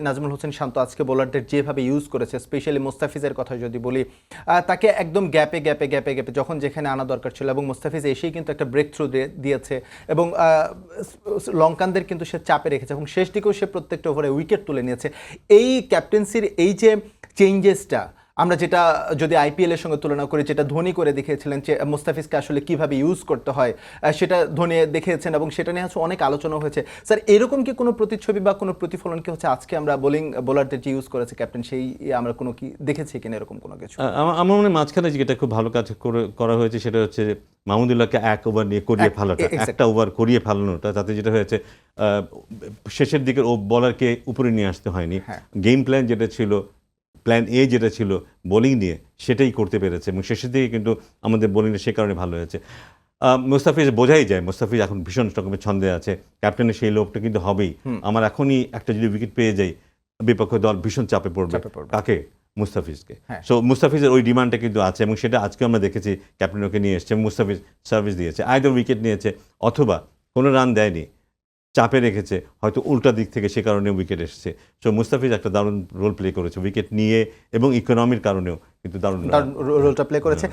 নাজমুল হোসেন শান্ত আজকে বোলারদের যেভাবে ইউজ করেছে, স্পেশালি মুস্তাফিজের কথা যদি বলি, তাকে একদম গ্যাপে গ্যাপে গ্যাপে গ্যাপে যখন যেখানে আনা দরকার ছিল, এবং মুস্তাফিজ এসেই কিন্তু একটা ব্রেক থ্রু দিয়েছে, এবং লঙ্কানদের কিন্তু সে চাপে রেখেছে, এবং শেষ দিকেও সে প্রত্যেকটা ওভারে উইকেট তুলে নিয়েছে। এই ক্যাপ্টেন্সির এই যে চেঞ্জেসটা, আমরা যেটা যদি আইপিএলের সঙ্গে তুলনা করি, যেটা ধোনি করে দেখিয়েছিলেন যে মুস্তাফিজকে আসলে কিভাবে ইউজ করতে হয়, সেটা ধোনি দেখিয়েছেন, এবং সেটা নিয়ে হচ্ছে অনেক আলোচনা হয়েছে। স্যার, এরকম কি কোনো প্রতিচ্ছবি বা কোনো প্রতিফলন কি হচ্ছে আজকে আমরা বোলারদের যে ইউজ করেছে ক্যাপ্টেন, সেই আমরা কোনো কি দেখেছি কিনা এরকম কোনো কিছু? আমার মনে হয় মাঝখানে যেটা খুব ভালো কাজ করা হয়েছে সেটা হচ্ছে মাহমুদুল্লাহকে এক ওভার নিয়ে করিয়ে ফেলাটা, একটা ওভার করিয়ে ফেলানোটা, তাতে যেটা হয়েছে শেষের দিকের বলারকে উপরে নিয়ে আসতে হয়নি। গেম প্ল্যান যেটা ছিল, প্ল্যান এ যেটা ছিল বোলিং নিয়ে, সেটাই করতে পেরেছে, এবং শেষের দিকে কিন্তু আমাদের বোলিংটা সে কারণে ভালো হয়েছে। মুস্তাফিজ বোঝাই যায় মুস্তাফিজ এখন ভীষণ রকমের ছন্দে আছে, ক্যাপ্টেনের সেই লোভটা কিন্তু হবেই। আমার এখনই একটা যদি উইকেট পেয়ে যাই, বিপক্ষ দল ভীষণ চাপে পড়বে। কাকে? মুস্তাফিজকে। সো মুস্তাফিজের ওই ডিমান্ডটা কিন্তু আছে, এবং সেটা আজকে আমরা দেখেছি ক্যাপ্টেন ওকে নিয়ে এসছে, মুস্তাফিজ সার্ভিস দিয়েছে, আইদার উইকেট নিয়েছে অথবা কোনো রান দেয়নি, চাপে রেখেছে, হয়তো উল্টা দিক থেকে সে কারণে উইকেট এসেছে। সো মুস্তাফিজ একটা দারুণ রোল প্লে করেছে উইকেট নিয়ে, এবং ইকোনমির কারণেও কিন্তু দারুণ রোলটা প্লে করেছে।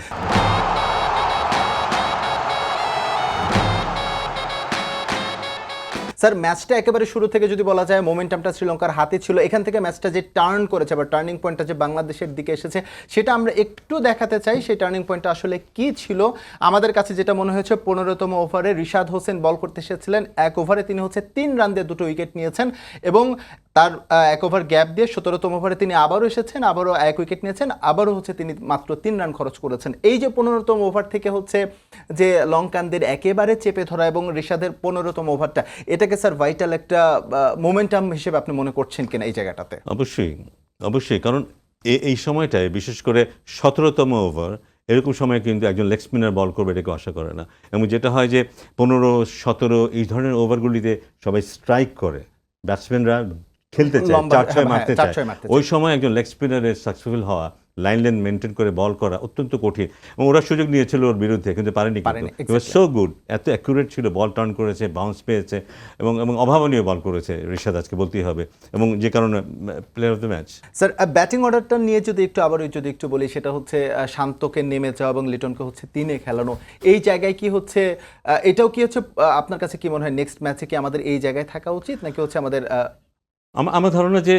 স্যার, ম্যাচটা একেবারে শুরু থেকে যদি বলা যায় মোমেন্টামটা শ্রীলঙ্কার হাতে ছিল, এখান থেকে ম্যাচটা যে টার্ন করেছে বা টার্নিং পয়েন্টটা যে বাংলাদেশের দিকে এসেছে, সেটা আমরা একটু দেখাতে চাই। সেই টার্নিং পয়েন্টটা আসলে কি ছিল? আমাদের কাছে যেটা মনে হয়েছে, 15তম ওভারে রিশাদ হোসেন বল করতে এসেছিলেন, এক ওভারে তিনি হচ্ছে 3 রান দিয়ে 2 উইকেট নিয়েছেন, এবং তার এক ওভার গ্যাপ দিয়ে 17তম ওভারে তিনি আবারও এসেছেন, আবারও 1 উইকেট নিয়েছেন, আবারও হচ্ছে তিনি মাত্র 3 রান খরচ করেছেন। এই যে 15তম ওভার থেকে হচ্ছে যে লঙ্কানদের একেবারে চেপে ধরা, এবং রিশাদের 15তম ওভারটা, এটাকে স্যার ভাইটাল একটা মোমেন্টাম হিসেবে আপনি মনে করছেন কিনা এই জায়গাটাতে? অবশ্যই, অবশ্যই, কারণ এই সময়টায় বিশেষ করে 17তম ওভার, এরকম সময় কিন্তু একজন লেগ স্পিনার বল করবে এটাকে আশা করে না, এবং যেটা হয় যে 15-17 এই ধরনের ওভারগুলিতে সবাই স্ট্রাইক করে, ব্যাটসম্যানরা খেলতে চায়, 4-6 মারতে চায়, ওই সময় একজন লেগ স্পিনারের সাকসেসফুল হওয়া, লাইন লেন মেনটেন করে বল করা অত্যন্ত কঠিন, এবং ওরা সুযোগ নিয়েছিল ওর বিরুদ্ধে, কিন্তু পারেনি। কিন্তু সো গুড, এত অ্যাকুরেট ছিল, বল টার্ন করেছে, বাউন্স পেয়েছে, এবং অভাবনীয় বল করেছে রিশাদ আজকে, বলতেই হবে, এবং যে কারণে player of the match. Sir, batting অর্ডারটা নিয়ে যদি একটু বলি, সেটা হচ্ছে শান্তকে নেমে যাওয়া এবং লিটনকে হচ্ছে 3-এ খেলানো, এই জায়গায় কি হচ্ছে, এটাও কি হচ্ছে আপনার কাছে কি মনে হয় নেক্সট ম্যাচে কি আমাদের এই জায়গায় থাকা উচিত, নাকি হচ্ছে আমাদের আমার ধারণা যে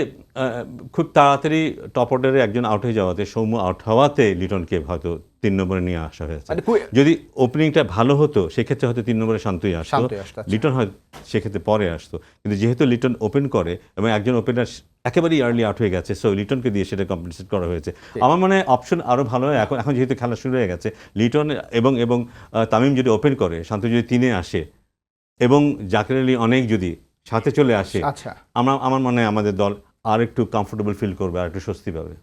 খুব তাড়াতাড়ি টপ অর্ডারে একজন আউট হয়ে যাওয়াতে, সৌম্য আউট হওয়াতে লিটনকে হয়তো 3 নম্বরে নিয়ে আসা হয়েছে। যদি ওপেনিংটা ভালো হতো সেক্ষেত্রে হয়তো 3 নম্বরে শান্তই আসতো, লিটন হয়তো সেক্ষেত্রে পরে আসতো, কিন্তু যেহেতু লিটন ওপেন করে এবং একজন ওপেনার একেবারেই আর্লি আউট হয়ে গেছে, সো লিটনকে দিয়ে সেটা কম্পেনসেট করা হয়েছে। আমার মনে হয় অপশন আরও ভালো হয় এখন যেহেতু খেলা শুরু হয়ে গেছে, লিটন এবং তামিম যদি ওপেন করে, শান্ত যদি 3-এ আসে, এবং জাকের আলী অনেক যদি সাথে চলে আসে, আমার মনে হয় আমাদের দল আর একটু কমফোর্টেবল ফিল করবে, আর একটু স্বস্তি পাবে।